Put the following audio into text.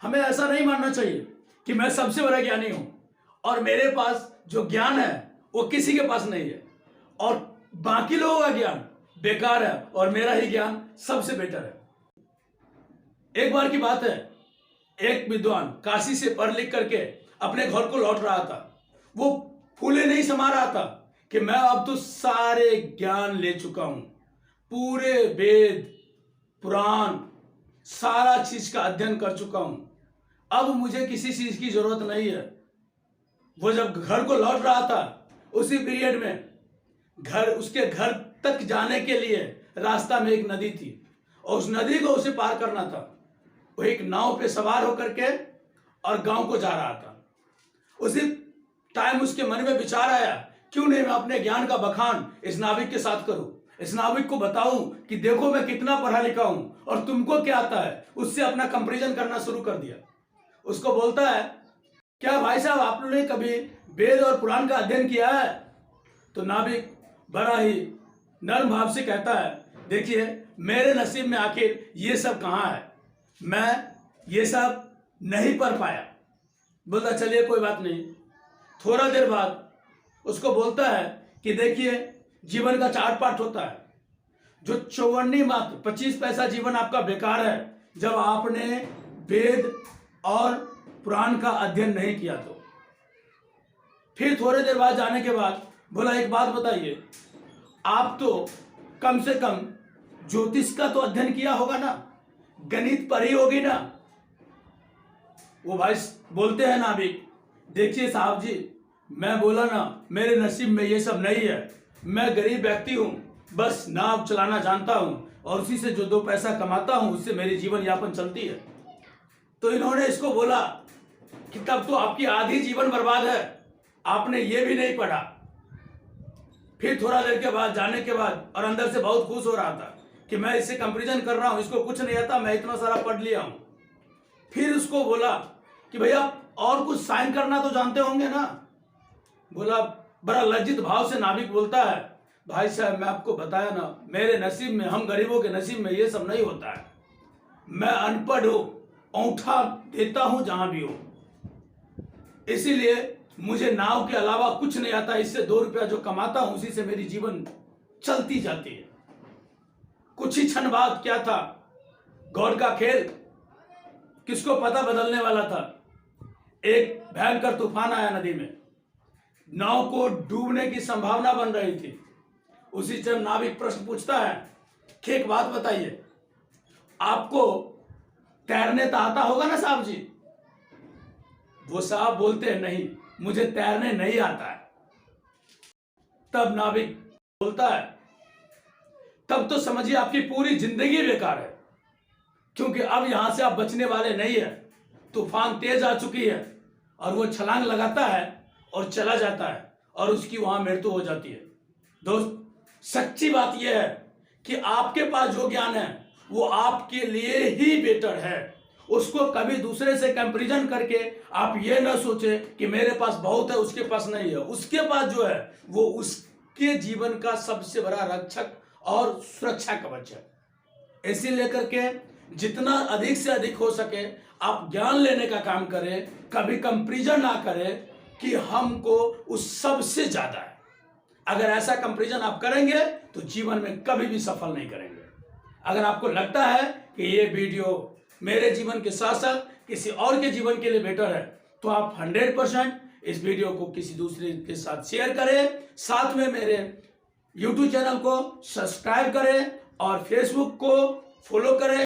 हमें ऐसा नहीं मानना चाहिए कि मैं सबसे बड़ा ज्ञानी हूं और मेरे पास जो ज्ञान है वो किसी के पास नहीं है और बाकी लोगों का ज्ञान बेकार है और मेरा ही ज्ञान सबसे बेटर है। एक बार की बात है, एक विद्वान काशी से पढ़ लिख करके अपने घर को लौट रहा था। वो फूले नहीं समा रहा था कि मैं अब तो सारे ज्ञान ले चुका हूं, पूरे वेद पुराण सारा चीज का अध्ययन कर चुका हूं, अब मुझे किसी चीज की जरूरत नहीं है। वो जब घर को लौट रहा था उसी पीरियड में उसके घर तक जाने के लिए रास्ता में एक नदी थी और उस नदी को उसे पार करना था। वो एक नाव पे सवार होकर के और गांव को जा रहा था। उसी टाइम उसके मन में विचार आया, क्यों नहीं मैं अपने ज्ञान का बखान इस नाविक के साथ करूं, इस नाविक को बताऊं कि देखो मैं कितना पढ़ा लिखा हूं और तुमको क्या आता है। उससे अपना कंपैरिजन करना शुरू कर दिया। उसको बोलता है, क्या भाई साहब आप लोगों ने कभी वेद और पुराण का अध्ययन किया है? तो नाविक बड़ा ही नर्म भाव से कहता है, देखिए मेरे नसीब में आखिर ये सब कहाँ है, मैं ये सब नहीं पढ़ पाया। बोलता चलिए कोई बात नहीं। थोड़ा देर बाद उसको बोलता है कि देखिए जीवन का 4 पार्ट होता है, जो 54 मात्र 25 पैसा जीवन आपका बेकार है जब आपने वेद और पुराण का अध्ययन नहीं किया। तो फिर थोड़े देर बाद जाने के बाद बोला, एक बात बताइए, आप तो कम से कम ज्योतिष का तो अध्ययन किया होगा ना, गणित पढ़ी होगी ना। वो भाई बोलते हैं नाविक, देखिए साहब जी मैं बोला ना मेरे नसीब में ये सब नहीं है, मैं गरीब व्यक्ति हूँ, बस नाव चलाना जानता हूँ और उसी से जो 2 पैसा कमाता हूँ उससे मेरी जीवन यापन चलती है। तो इन्होंने इसको बोला कि तब तो आपकी आधी जीवन बर्बाद है, आपने ये भी नहीं पढ़ा। फिर थोड़ा देर के बाद जाने के बाद और अंदर से बहुत खुश हो रहा था कि मैं इससे कंपैरिजन कर रहा हूं, इसको कुछ नहीं आता, मैं इतना सारा पढ़ लिया हूं। फिर उसको बोला कि भैया और कुछ साइन करना तो जानते होंगे ना। बोला, बड़ा लज्जित भाव से नाविक बोलता है, भाई साहब मैं आपको बताया ना मेरे नसीब में, हम गरीबों के नसीब में ये सब नहीं होता है, मैं अनपढ़ हूं, औंठा देता हूं जहां भी हो, इसीलिए मुझे नाव के अलावा कुछ नहीं आता, इससे 2 रुपया जो कमाता हूं उसी से मेरी जीवन चलती जाती है। कुछ ही क्षण बाद क्या था, गॉड का खेल, किसको पता बदलने वाला था। एक भयंकर तूफान आया नदी में, नाव को डूबने की संभावना बन रही थी। उसी जब नाविक प्रश्न पूछता है कि एक बात बताइए, आपको तैरने तो आता होगा ना साहब जी। वो साहब बोलते हैं, नहीं मुझे तैरने नहीं आता है। तब नाविक बोलता है, तब तो समझिए आपकी पूरी जिंदगी बेकार है, क्योंकि अब यहां से आप बचने वाले नहीं है। तूफान तेज आ चुकी है और वो छलांग लगाता है और चला जाता है और उसकी वहां मृत्यु हो जाती है। दोस्त सच्ची बात यह है कि आपके पास जो ज्ञान है वो आपके लिए ही बेटर है। उसको कभी दूसरे से कंपैरिजन करके आप ये ना सोचे कि मेरे पास बहुत है उसके पास नहीं है। उसके पास जो है वो उसके जीवन का सबसे बड़ा रक्षक और सुरक्षा कवच है। इसी लेकर के जितना अधिक से अधिक हो सके आप ज्ञान लेने का काम करें, कभी कंपैरिजन ना करें कि हमको उस सबसे ज्यादा है। अगर ऐसा कंपैरिजन आप करेंगे तो जीवन में कभी भी सफल नहीं करेंगे। अगर आपको लगता है कि ये वीडियो मेरे जीवन के साथ साथ किसी और के जीवन के लिए बेटर है तो आप 100% इस वीडियो को किसी दूसरे के साथ शेयर करें। साथ में मेरे YouTube चैनल को सब्सक्राइब करें और Facebook को फॉलो करें।